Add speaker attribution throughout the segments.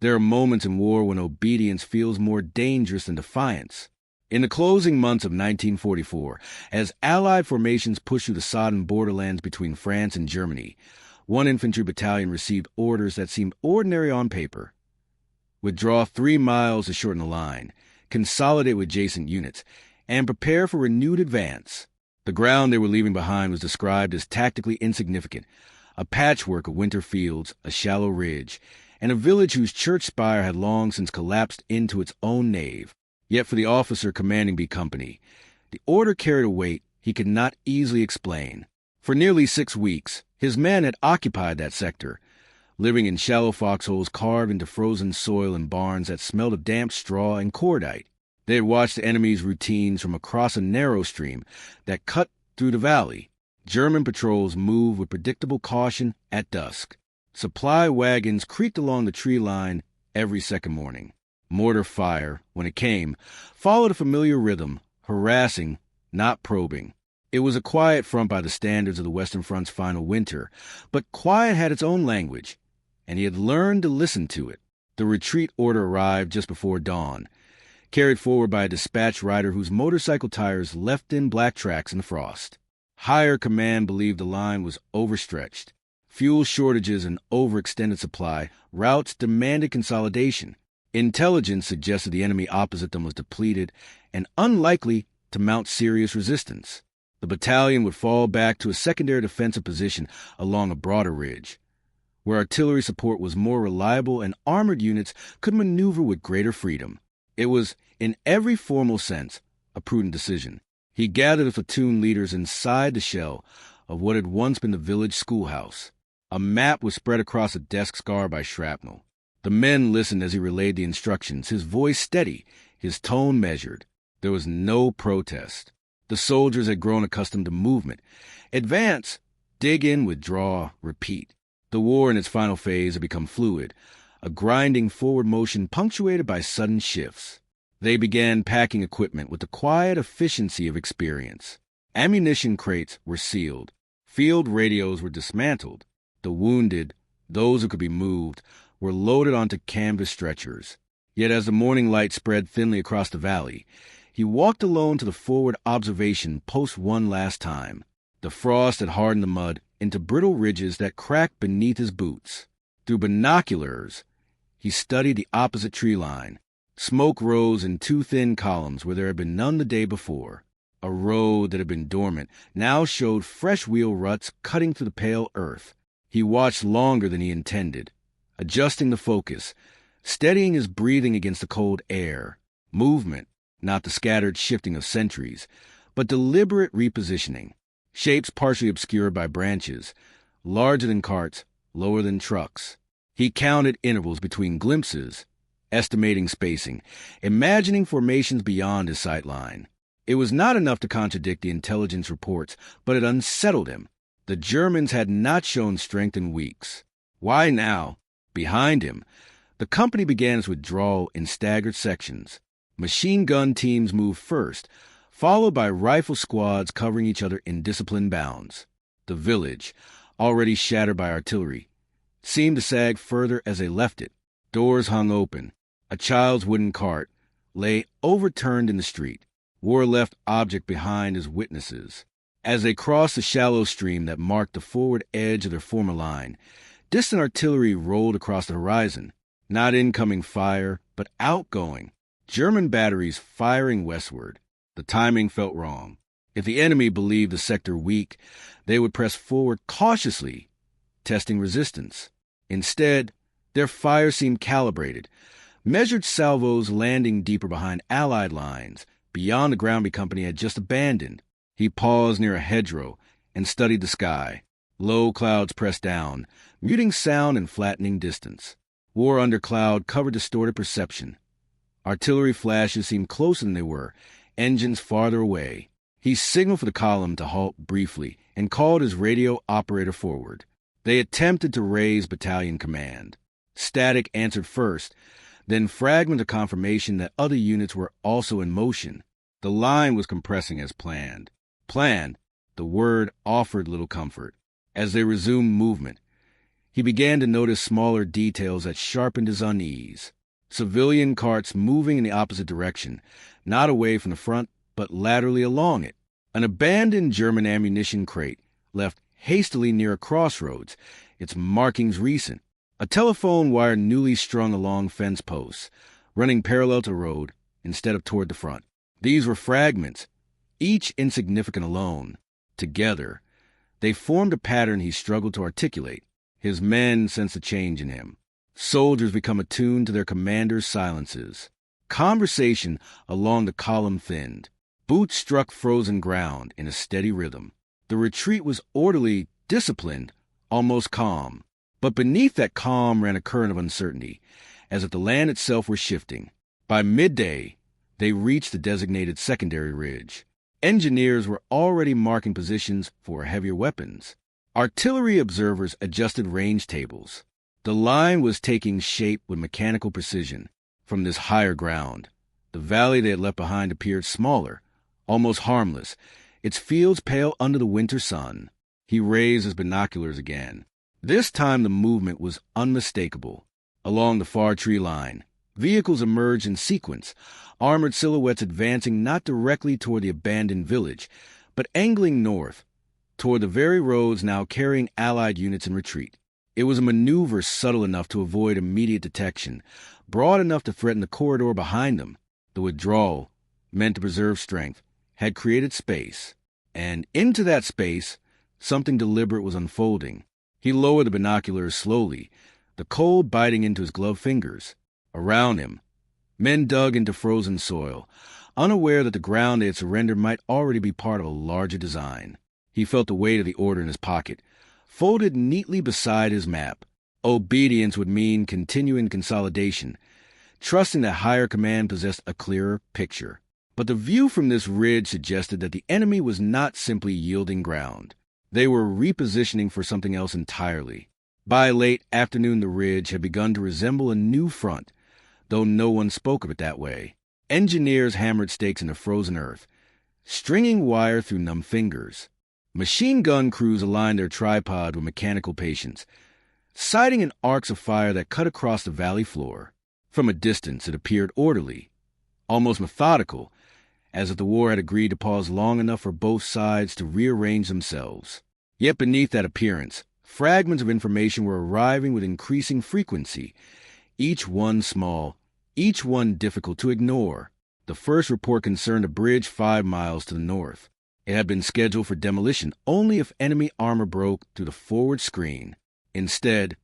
Speaker 1: There are moments in war when obedience feels more dangerous than defiance. In the closing months of 1944, as Allied formations pushed through the sodden borderlands between France and Germany, one infantry battalion received orders that seemed ordinary on paper. Withdraw 3 miles to shorten the line, consolidate with adjacent units, and prepare for renewed advance. The ground they were leaving behind was described as tactically insignificant, a patchwork of winter fields, a shallow ridge, and a village whose church spire had long since collapsed into its own nave. Yet for the officer commanding B Company, the order carried a weight he could not easily explain. For nearly 6 weeks, his men had occupied that sector, living in shallow foxholes carved into frozen soil in barns that smelled of damp straw and cordite. They had watched the enemy's routines from across a narrow stream that cut through the valley. German patrols moved with predictable caution at dusk. Supply wagons creaked along the tree line every second morning. Mortar fire, when it came, followed a familiar rhythm, harassing, not probing. It was a quiet front by the standards of the Western Front's final winter, but quiet had its own language, and he had learned to listen to it. The retreat order arrived just before dawn, carried forward by a dispatch rider whose motorcycle tires left in black tracks in the frost. Higher command believed the line was overstretched. Fuel shortages and overextended supply routes demanded consolidation. Intelligence suggested the enemy opposite them was depleted and unlikely to mount serious resistance. The battalion would fall back to a secondary defensive position along a broader ridge, where artillery support was more reliable and armored units could maneuver with greater freedom. It was, in every formal sense, a prudent decision. He gathered the platoon leaders inside the shell of what had once been the village schoolhouse. A map was spread across a desk scarred by shrapnel. The men listened as he relayed the instructions, his voice steady, his tone measured. There was no protest. The soldiers had grown accustomed to movement. Advance, dig in, withdraw, repeat. The war in its final phase had become fluid, a grinding forward motion punctuated by sudden shifts. They began packing equipment with the quiet efficiency of experience. Ammunition crates were sealed. Field radios were dismantled. The wounded, those who could be moved, were loaded onto canvas stretchers. Yet as the morning light spread thinly across the valley, he walked alone to the forward observation post one last time. The frost had hardened the mud into brittle ridges that cracked beneath his boots. Through binoculars, he studied the opposite tree line. Smoke rose in 2 thin columns where there had been none the day before. A road that had been dormant now showed fresh wheel ruts cutting through the pale earth. He watched longer than he intended, adjusting the focus, steadying his breathing against the cold air. Movement, not the scattered shifting of sentries, but deliberate repositioning. Shapes partially obscured by branches, larger than carts, lower than trucks. He counted intervals between glimpses, estimating spacing, imagining formations beyond his sight line. It was not enough to contradict the intelligence reports, but it unsettled him. The Germans had not shown strength in weeks. Why now? Behind him, the company began its withdrawal in staggered sections. Machine gun teams moved first, followed by rifle squads covering each other in disciplined bounds. The village, already shattered by artillery, seemed to sag further as they left it. Doors hung open. A child's wooden cart lay overturned in the street. War left object behind as witnesses. As they crossed the shallow stream that marked the forward edge of their former line, distant artillery rolled across the horizon. Not incoming fire, but outgoing. German batteries firing westward. The timing felt wrong. If the enemy believed the sector weak, they would press forward cautiously, testing resistance. Instead, their fire seemed calibrated, measured salvos landing deeper behind Allied lines, beyond the ground B Company had just abandoned. He paused near a hedgerow and studied the sky. Low clouds pressed down, muting sound and flattening distance. War under cloud covered distorted perception. Artillery flashes seemed closer than they were, engines farther away. He signaled for the column to halt briefly and called his radio operator forward. They attempted to raise battalion command. Static answered first, then fragment of confirmation that other units were also in motion. The line was compressing as planned. Planned, the word offered little comfort. As they resumed movement, He began to notice smaller details that sharpened his unease. Civilian carts moving in the opposite direction, not away from the front, but laterally along it. An abandoned German ammunition crate, left hastily near a crossroads, its markings recent. A telephone wire newly strung along fence posts, running parallel to the road instead of toward the front. These were fragments, each insignificant alone. Together, they formed a pattern he struggled to articulate. His men sensed a change in him. Soldiers become attuned to their commanders' silences. Conversation along the column thinned. Boots struck frozen ground in a steady rhythm. The retreat was orderly, disciplined, almost calm. But beneath that calm ran a current of uncertainty, as if the land itself were shifting. By midday, they reached the designated secondary ridge. Engineers were already marking positions for heavier weapons. Artillery observers adjusted range tables. The line was taking shape with mechanical precision. From this higher ground, the valley they had left behind appeared smaller, almost harmless, its fields pale under the winter sun. He raised his binoculars again. This time the movement was unmistakable. Along the far tree line, vehicles emerged in sequence, armored silhouettes advancing not directly toward the abandoned village, but angling north, toward the very roads now carrying Allied units in retreat. It was a maneuver subtle enough to avoid immediate detection, broad enough to threaten the corridor behind them. The withdrawal, meant to preserve strength, had created space, and into that space, something deliberate was unfolding. He lowered the binoculars slowly, the cold biting into his gloved fingers. Around him, men dug into frozen soil, unaware that the ground they had surrendered might already be part of a larger design. He felt the weight of the order in his pocket, folded neatly beside his map. Obedience would mean continuing consolidation, trusting that higher command possessed a clearer picture. But the view from this ridge suggested that the enemy was not simply yielding ground. They were repositioning for something else entirely. By late afternoon, the ridge had begun to resemble a new front, though no one spoke of it that way. Engineers hammered stakes into frozen earth, stringing wire through numb fingers. Machine gun crews aligned their tripod with mechanical patience, sighting in arcs of fire that cut across the valley floor. From a distance, it appeared orderly, almost methodical, as if the war had agreed to pause long enough for both sides to rearrange themselves. Yet beneath that appearance, fragments of information were arriving with increasing frequency, each one small, each one difficult to ignore. The first report concerned a bridge 5 miles to the north. It had been scheduled for demolition only if enemy armor broke through the forward screen. Instead,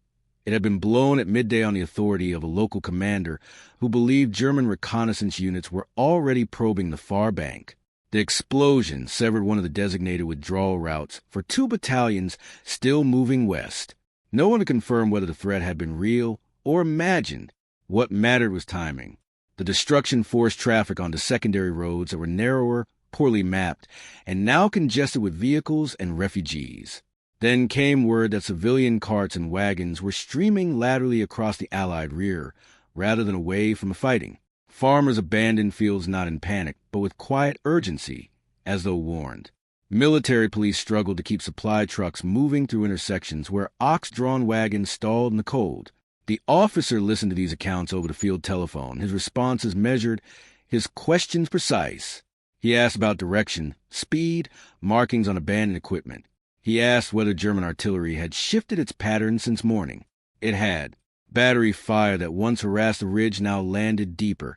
Speaker 1: it had been blown at midday on the authority of a local commander who believed German reconnaissance units were already probing the far bank. The explosion severed one of the designated withdrawal routes for 2 battalions still moving west. No one could confirm whether the threat had been real or imagined. What mattered was timing. The destruction forced traffic onto secondary roads that were narrower, poorly mapped, and now congested with vehicles and refugees. Then came word that civilian carts and wagons were streaming laterally across the Allied rear, rather than away from the fighting. Farmers abandoned fields not in panic, but with quiet urgency, as though warned. Military police struggled to keep supply trucks moving through intersections where ox-drawn wagons stalled in the cold. The officer listened to these accounts over the field telephone, his responses measured, his questions precise. He asked about direction, speed, markings on abandoned equipment. He asked whether German artillery had shifted its pattern since morning. It had. Battery fire that once harassed the ridge now landed deeper,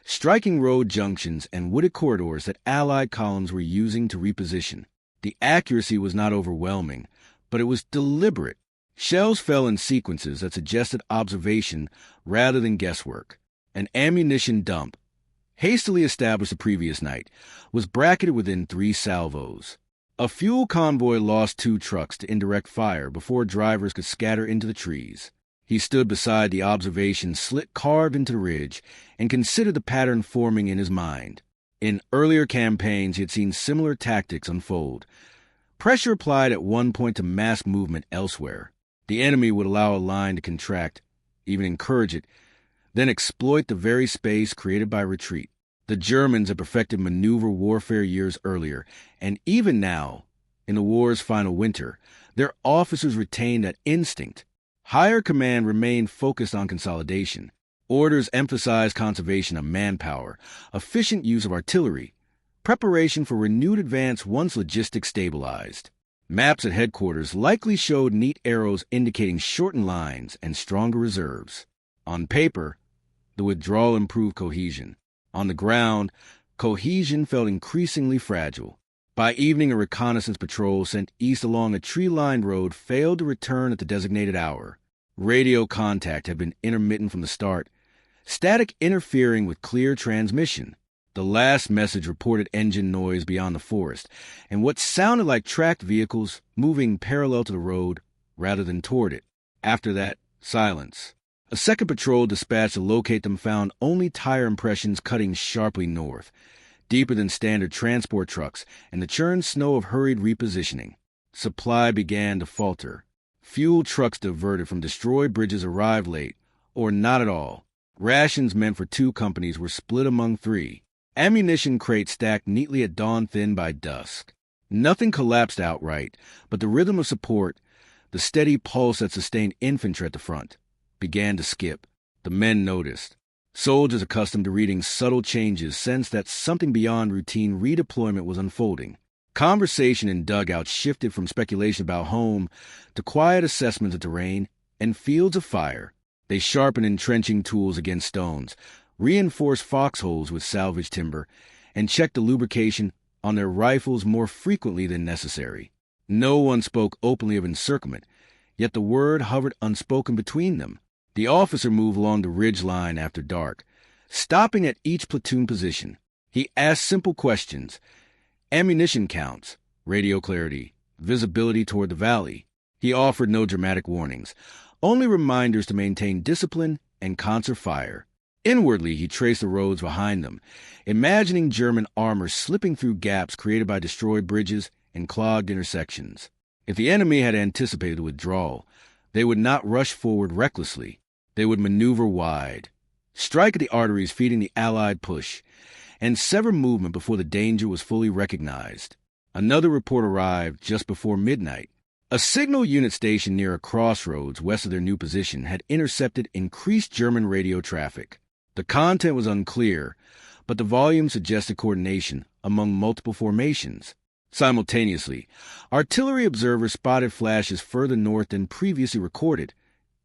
Speaker 1: striking road junctions and wooded corridors that Allied columns were using to reposition. The accuracy was not overwhelming, but it was deliberate. Shells fell in sequences that suggested observation rather than guesswork. An ammunition dump, hastily established the previous night, was bracketed within 3 salvos. A fuel convoy lost 2 trucks to indirect fire before drivers could scatter into the trees. He stood beside the observation slit carved into the ridge and considered the pattern forming in his mind. In earlier campaigns, he had seen similar tactics unfold. Pressure applied at one point to mass movement elsewhere. The enemy would allow a line to contract, even encourage it, then exploit the very space created by retreat. The Germans had perfected maneuver warfare years earlier, and even now, in the war's final winter, their officers retained that instinct. Higher command remained focused on consolidation. Orders emphasized conservation of manpower, efficient use of artillery, preparation for renewed advance once logistics stabilized. Maps at headquarters likely showed neat arrows indicating shortened lines and stronger reserves. On paper, the withdrawal improved cohesion. On the ground, cohesion felt increasingly fragile. By evening, a reconnaissance patrol sent east along a tree-lined road failed to return at the designated hour. Radio contact had been intermittent from the start, static interfering with clear transmission. The last message reported engine noise beyond the forest, and what sounded like tracked vehicles moving parallel to the road rather than toward it. After that, silence. A second patrol dispatched to locate them found only tire impressions cutting sharply north, deeper than standard transport trucks, and the churned snow of hurried repositioning. Supply began to falter. Fuel trucks diverted from destroyed bridges arrived late, or not at all. Rations meant for 2 companies were split among 3. Ammunition crates stacked neatly at dawn thin by dusk. Nothing collapsed outright, but the rhythm of support, the steady pulse that sustained infantry at the front, began to skip. The men noticed. Soldiers accustomed to reading subtle changes sensed that something beyond routine redeployment was unfolding. Conversation in dugouts shifted from speculation about home to quiet assessments of terrain and fields of fire. They sharpened entrenching tools against stones, reinforced foxholes with salvaged timber, and checked the lubrication on their rifles more frequently than necessary. No one spoke openly of encirclement, yet the word hovered unspoken between them. The officer moved along the ridge line after dark, stopping at each platoon position. He asked simple questions: ammunition counts, radio clarity, visibility toward the valley. He offered no dramatic warnings, only reminders to maintain discipline and conserve fire. Inwardly, he traced the roads behind them, imagining German armor slipping through gaps created by destroyed bridges and clogged intersections. If the enemy had anticipated the withdrawal, they would not rush forward recklessly. They would maneuver wide, strike at the arteries feeding the Allied push, and sever movement before the danger was fully recognized. Another report arrived just before midnight. A signal unit stationed near a crossroads west of their new position had intercepted increased German radio traffic. The content was unclear, but the volume suggested coordination among multiple formations. Simultaneously, artillery observers spotted flashes further north than previously recorded,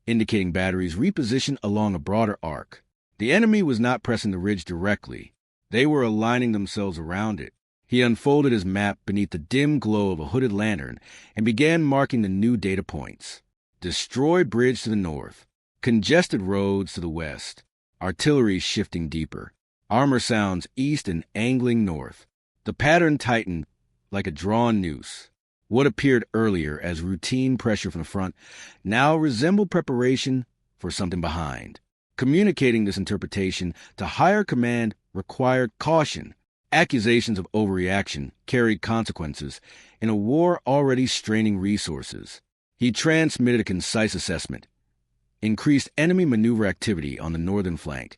Speaker 1: indicating batteries repositioned along a broader arc. The enemy was not pressing the ridge directly. They were aligning themselves around it. He unfolded his map beneath the dim glow of a hooded lantern and began marking the new data points. Destroyed bridge to the north, congested roads to the west, artillery shifting deeper, armor sounds east and angling north. The pattern tightened like a drawn noose. What appeared earlier as routine pressure from the front now resembled preparation for something behind. Communicating this interpretation to higher command required caution. Accusations of overreaction carried consequences in a war already straining resources. He transmitted a concise assessment: increased enemy maneuver activity on the northern flank,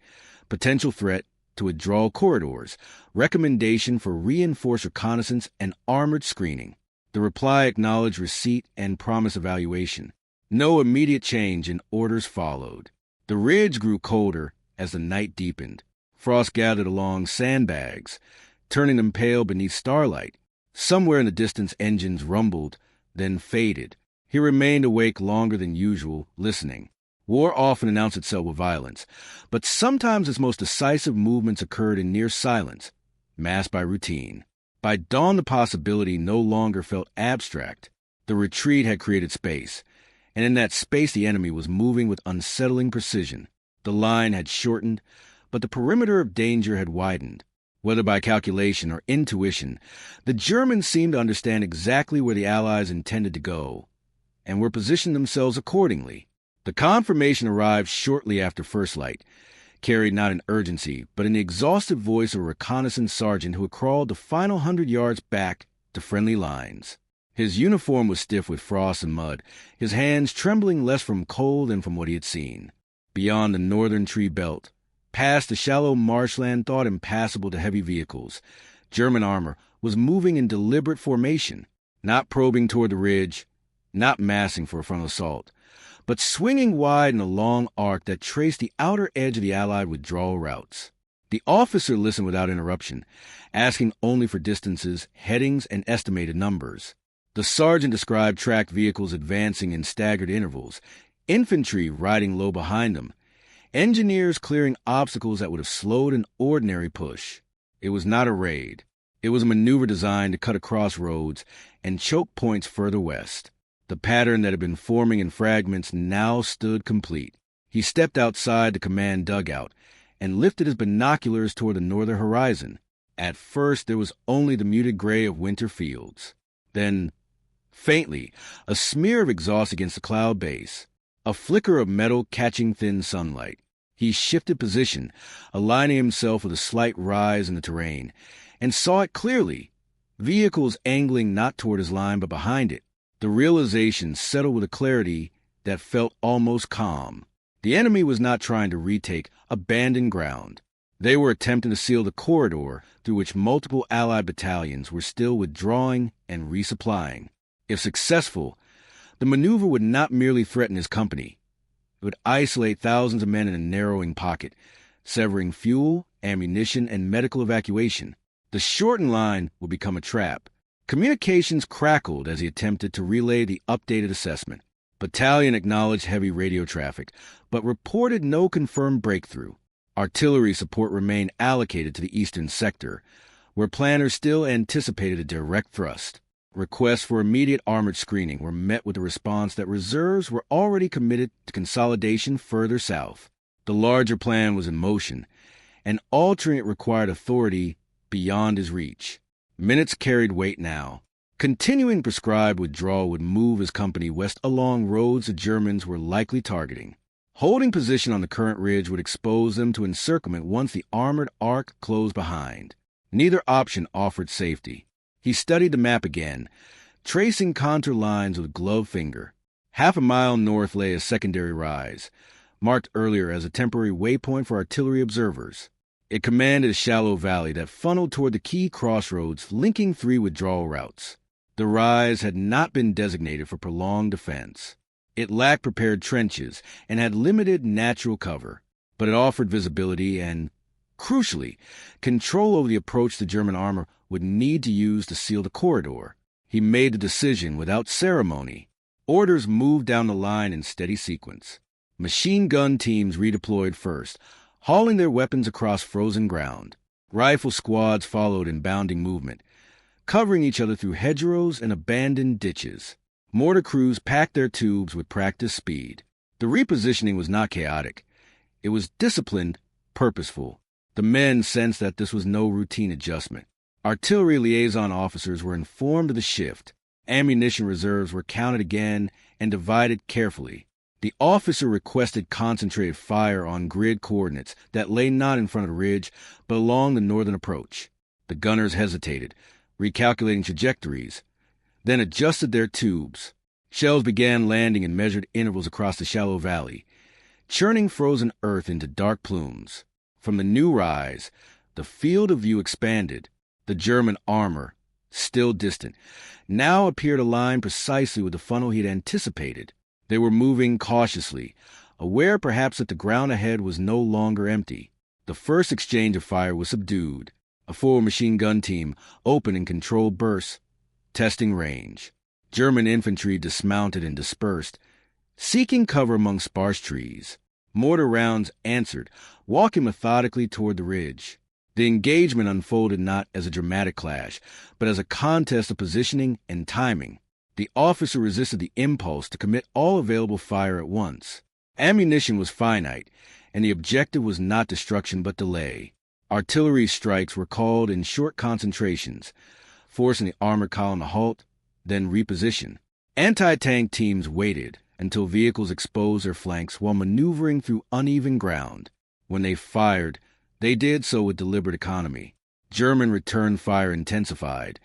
Speaker 1: potential threat to withdrawal corridors, recommendation for reinforced reconnaissance and armored screening. The reply acknowledged receipt and promised evaluation. No immediate change in orders followed. The ridge grew colder as the night deepened. Frost gathered along sandbags, turning them pale beneath starlight. Somewhere in the distance engines rumbled, then faded. He remained awake longer than usual, listening. War often announced itself with violence, but sometimes its most decisive movements occurred in near silence, masked by routine. By dawn, the possibility no longer felt abstract. The retreat had created space, and in that space the enemy was moving with unsettling precision. The line had shortened, but the perimeter of danger had widened. Whether by calculation or intuition, the Germans seemed to understand exactly where the Allies intended to go, and were positioning themselves accordingly. The confirmation arrived shortly after first light, carried not in urgency, but in the exhaustive voice of a reconnaissance sergeant who had crawled the final 100 yards back to friendly lines. His uniform was stiff with frost and mud, his hands trembling less from cold than from what he had seen. Beyond the northern tree belt, past the shallow marshland thought impassable to heavy vehicles, German armor was moving in deliberate formation, not probing toward the ridge, not massing for a frontal assault, but swinging wide in a long arc that traced the outer edge of the Allied withdrawal routes. The officer listened without interruption, asking only for distances, headings, and estimated numbers. The sergeant described tracked vehicles advancing in staggered intervals, infantry riding low behind them, engineers clearing obstacles that would have slowed an ordinary push. It was not a raid. It was a maneuver designed to cut across roads and choke points further west. The pattern that had been forming in fragments now stood complete. He stepped outside the command dugout and lifted his binoculars toward the northern horizon. At first, there was only the muted gray of winter fields. Then, faintly, a smear of exhaust against the cloud base, a flicker of metal catching thin sunlight. He shifted position, aligning himself with a slight rise in the terrain, and saw it clearly. Vehicles angling not toward his line but behind it. The realization settled with a clarity that felt almost calm. The enemy was not trying to retake abandoned ground. They were attempting to seal the corridor through which multiple Allied battalions were still withdrawing and resupplying. If successful, the maneuver would not merely threaten his company. It would isolate thousands of men in a narrowing pocket, severing fuel, ammunition, and medical evacuation. The shortened line would become a trap. Communications crackled as he attempted to relay the updated assessment. Battalion acknowledged heavy radio traffic, but reported no confirmed breakthrough. Artillery support remained allocated to the eastern sector, where planners still anticipated a direct thrust. Requests for immediate armored screening were met with the response that reserves were already committed to consolidation further south. The larger plan was in motion, and altering it required authority beyond his reach. Minutes carried weight now. Continuing prescribed withdrawal would move his company west along roads the Germans were likely targeting. Holding position on the current ridge would expose them to encirclement once the armored arc closed behind. Neither option offered safety. He studied the map again, tracing contour lines with gloved finger. Half a mile north lay a secondary rise, marked earlier as a temporary waypoint for artillery observers. It commanded a shallow valley that funneled toward the key crossroads linking three withdrawal routes. The rise had not been designated for prolonged defense. It lacked prepared trenches and had limited natural cover, but it offered visibility and, crucially, control over the approach the German armor would need to use to seal the corridor. He made the decision without ceremony. Orders moved down the line in steady sequence. Machine gun teams redeployed first, hauling their weapons across frozen ground. Rifle squads followed in bounding movement, covering each other through hedgerows and abandoned ditches. Mortar crews packed their tubes with practiced speed. The repositioning was not chaotic. It was disciplined, purposeful. The men sensed that this was no routine adjustment. Artillery liaison officers were informed of the shift. Ammunition reserves were counted again and divided carefully. The officer requested concentrated fire on grid coordinates that lay not in front of the ridge, but along the northern approach. The gunners hesitated, recalculating trajectories, then adjusted their tubes. Shells began landing in measured intervals across the shallow valley, churning frozen earth into dark plumes. From the new rise, the field of view expanded. The German armor, still distant, now appeared aligned precisely with the funnel he had anticipated. They were moving cautiously, aware perhaps that the ground ahead was no longer empty. The first exchange of fire was subdued. A full machine gun team opened in controlled bursts, testing range. German infantry dismounted and dispersed, seeking cover among sparse trees. Mortar rounds answered, walking methodically toward the ridge. The engagement unfolded not as a dramatic clash, but as a contest of positioning and timing. The officer resisted the impulse to commit all available fire at once. Ammunition was finite, and the objective was not destruction but delay. Artillery strikes were called in short concentrations, forcing the armored column to halt, then reposition. Anti-tank teams waited until vehicles exposed their flanks while maneuvering through uneven ground. When they fired, they did so with deliberate economy. German return fire intensified,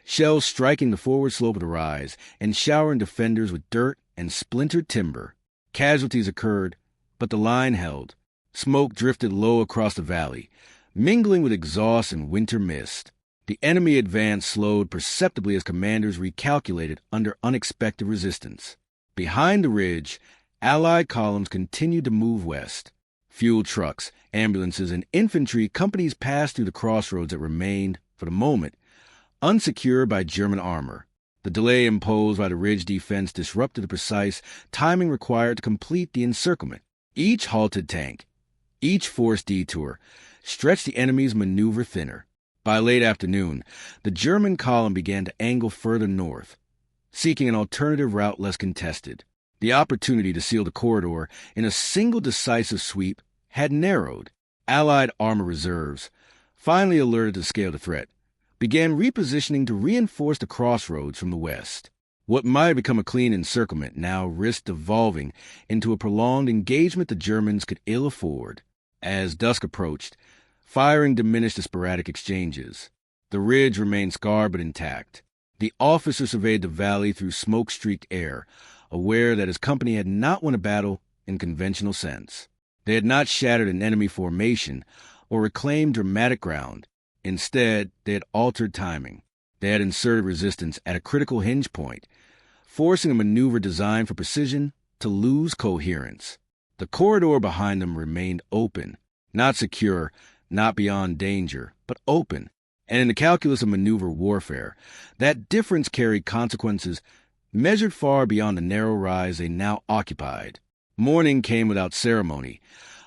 Speaker 1: shells striking the forward slope of the rise and showering defenders with dirt and splintered timber. Casualties occurred, but the line held. Smoke drifted low across the valley, mingling with exhaust and winter mist. The enemy advance slowed perceptibly as commanders recalculated under unexpected resistance. Behind the ridge, Allied columns continued to move west. Fuel trucks, ambulances, and infantry companies passed through the crossroads that remained, for the moment, unsecured by German armor. The delay imposed by the ridge defense disrupted the precise timing required to complete the encirclement. Each halted tank, each forced detour, stretched the enemy's maneuver thinner. By late afternoon, the German column began to angle further north, seeking an alternative route less contested. The opportunity to seal the corridor in a single decisive sweep had narrowed. Allied armor reserves, finally alerted to the scale of the threat, began repositioning to reinforce the crossroads from the west. What might have become a clean encirclement now risked evolving into a prolonged engagement the Germans could ill afford. As dusk approached, firing diminished the sporadic exchanges. The ridge remained scarred but intact. The officer surveyed the valley through smoke-streaked air, aware that his company had not won a battle in conventional sense. They had not shattered an enemy formation or reclaimed dramatic ground. Instead, they had altered timing. They had inserted resistance at a critical hinge point, forcing a maneuver designed for precision to lose coherence. The corridor behind them remained open, not secure, not beyond danger, but open. And in the calculus of maneuver warfare, that difference carried consequences measured far beyond the narrow rise they now occupied. Morning came without ceremony,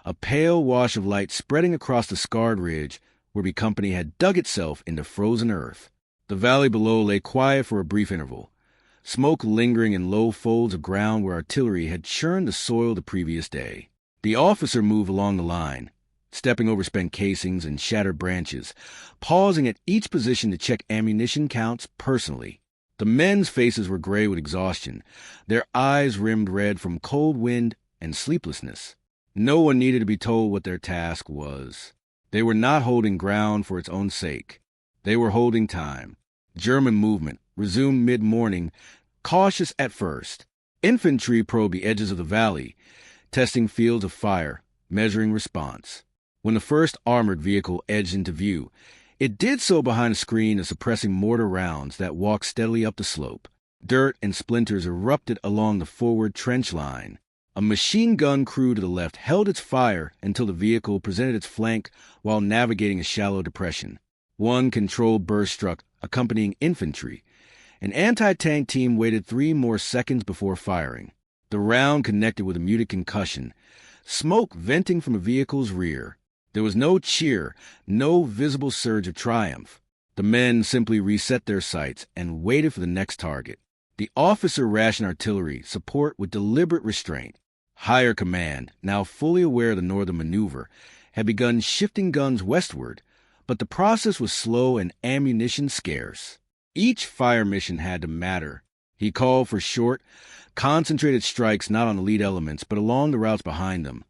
Speaker 1: a pale wash of light spreading across the scarred ridge where B Company had dug itself into frozen earth. The valley below lay quiet for a brief interval, smoke lingering in low folds of ground where artillery had churned the soil the previous day. The officer moved along the line, stepping over spent casings and shattered branches, pausing at each position to check ammunition counts personally. The men's faces were gray with exhaustion, their eyes rimmed red from cold wind and sleeplessness. No one needed to be told what their task was. They were not holding ground for its own sake. They were holding time. German movement resumed mid-morning, cautious at first. Infantry probed the edges of the valley, testing fields of fire, measuring response. When the first armored vehicle edged into view, it did so behind a screen of suppressing mortar rounds that walked steadily up the slope. Dirt and splinters erupted along the forward trench line. A machine gun crew to the left held its fire until the vehicle presented its flank while navigating a shallow depression. One controlled burst struck, accompanying infantry. An anti-tank team waited 3 more seconds before firing. The round connected with a muted concussion, smoke venting from a vehicle's rear. There was no cheer, no visible surge of triumph. The men simply reset their sights and waited for the next target. The officer rationed artillery support with deliberate restraint. Higher command, now fully aware of the northern maneuver, had begun shifting guns westward, but the process was slow and ammunition scarce. Each fire mission had to matter. He called for short, concentrated strikes not on the lead elements but along the routes behind them,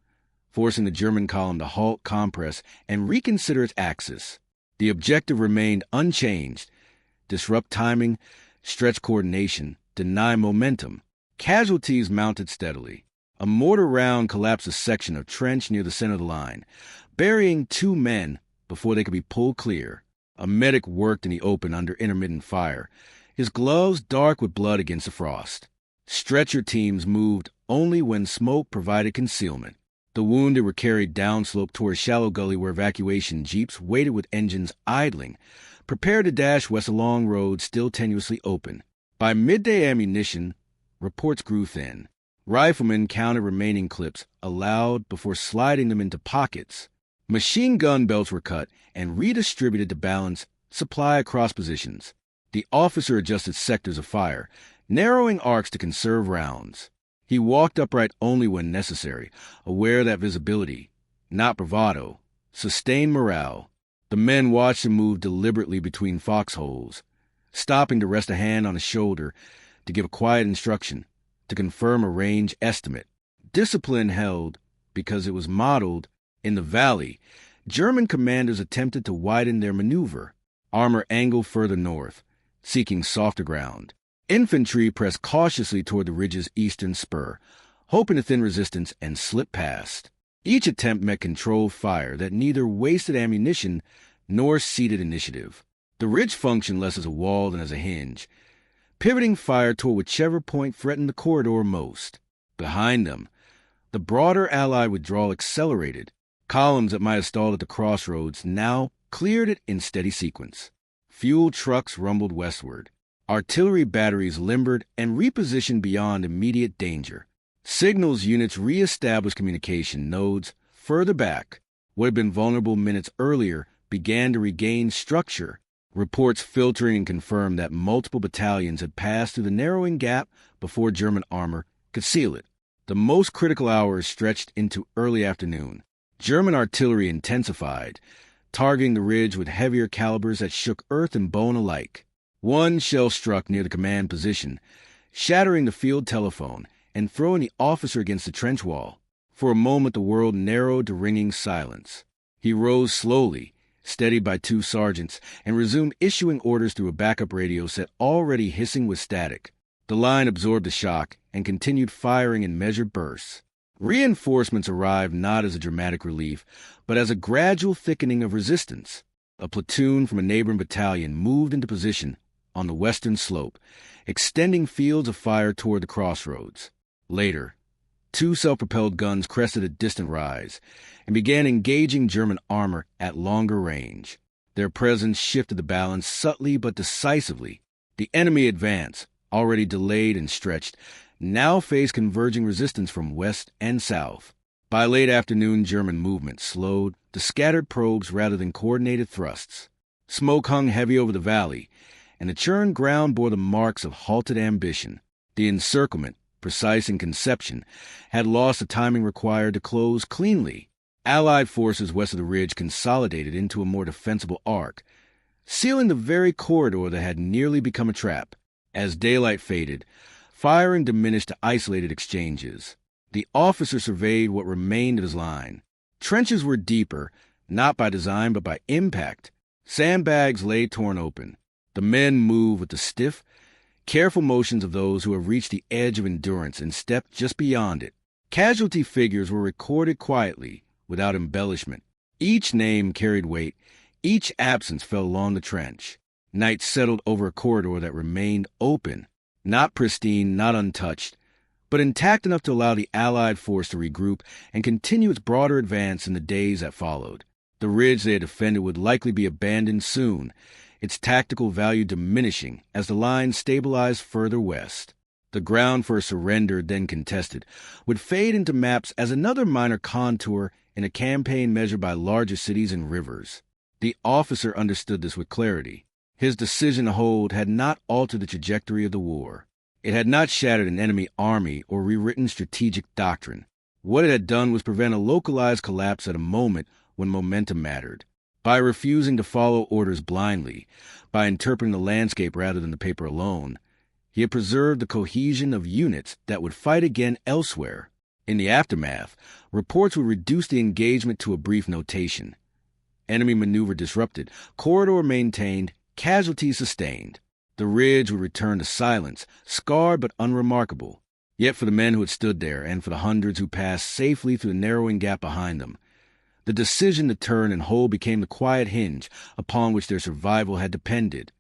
Speaker 1: forcing the German column to halt, compress, and reconsider its axis. The objective remained unchanged: disrupt timing, stretch coordination, deny momentum. Casualties mounted steadily. A mortar round collapsed a section of trench near the center of the line, burying 2 men before they could be pulled clear. A medic worked in the open under intermittent fire, his gloves dark with blood against the frost. Stretcher teams moved only when smoke provided concealment. The wounded were carried downslope toward a shallow gully where evacuation jeeps waited with engines idling, prepared to dash west a long road still tenuously open. By midday ammunition, reports grew thin. Riflemen counted remaining clips aloud before sliding them into pockets. Machine gun belts were cut and redistributed to balance supply across positions. The officer adjusted sectors of fire, narrowing arcs to conserve rounds. He walked upright only when necessary, aware that visibility, not bravado, sustained morale. The men watched him move deliberately between foxholes, stopping to rest a hand on his shoulder, to give a quiet instruction, to confirm a range estimate. Discipline held because it was modeled in the valley. German commanders attempted to widen their maneuver. Armor angled further north, seeking softer ground. Infantry pressed cautiously toward the ridge's eastern spur, hoping to thin resistance and slip past. Each attempt met controlled fire that neither wasted ammunition nor ceded initiative. The ridge functioned less as a wall than as a hinge, pivoting fire toward whichever point threatened the corridor most. Behind them, The broader Allied withdrawal accelerated. Columns that might have stalled at the crossroads now cleared it in steady sequence. Fuel trucks rumbled westward. Artillery batteries limbered and repositioned beyond immediate danger. Signals units re-established communication nodes further back. What had been vulnerable minutes earlier began to regain structure. Reports filtering confirmed that multiple battalions had passed through the narrowing gap before German armor could seal it. The most critical hours stretched into early afternoon. German artillery intensified, targeting the ridge with heavier calibers that shook earth and bone alike. One shell struck near the command position, shattering the field telephone and throwing the officer against the trench wall. For a moment the world narrowed to ringing silence. He rose slowly, steadied by two sergeants, and resumed issuing orders through a backup radio set already hissing with static. The line absorbed the shock and continued firing in measured bursts. Reinforcements arrived not as a dramatic relief, but as a gradual thickening of resistance. A platoon from a neighboring battalion moved into position on the western slope, extending fields of fire toward the crossroads. Later, two self-propelled guns crested a distant rise and began engaging German armor at longer range. Their presence shifted the balance subtly but decisively. The enemy advance, already delayed and stretched, now faced converging resistance from west and south. By late afternoon, German movement slowed to scattered probes rather than coordinated thrusts. Smoke hung heavy over the valley, and the churned ground bore the marks of halted ambition. The encirclement, precise in conception, had lost the timing required to close cleanly. Allied forces west of the ridge consolidated into a more defensible arc, sealing the very corridor that had nearly become a trap. As daylight faded, firing diminished to isolated exchanges. The officer surveyed what remained of his line. Trenches were deeper, not by design but by impact. Sandbags lay torn open. The men moved with the stiff, careful motions of those who have reached the edge of endurance and stepped just beyond it. Casualty figures were recorded quietly, without embellishment. Each name carried weight. Each absence fell along the trench. Night settled over a corridor that remained open, not pristine, not untouched, but intact enough to allow the Allied force to regroup and continue its broader advance in the days that followed. The ridge they had defended would likely be abandoned soon, its tactical value diminishing as the line stabilized further west. The ground for a surrender, then contested, would fade into maps as another minor contour in a campaign measured by larger cities and rivers. The officer understood this with clarity. His decision to hold had not altered the trajectory of the war. It had not shattered an enemy army or rewritten strategic doctrine. What it had done was prevent a localized collapse at a moment when momentum mattered. By refusing to follow orders blindly, by interpreting the landscape rather than the paper alone, he had preserved the cohesion of units that would fight again elsewhere. In the aftermath, reports would reduce the engagement to a brief notation. Enemy maneuver disrupted, corridor maintained, casualties sustained. The ridge would return to silence, scarred but unremarkable. Yet for the men who had stood there, and for the hundreds who passed safely through the narrowing gap behind them, the decision to turn and hold became the quiet hinge upon which their survival had depended.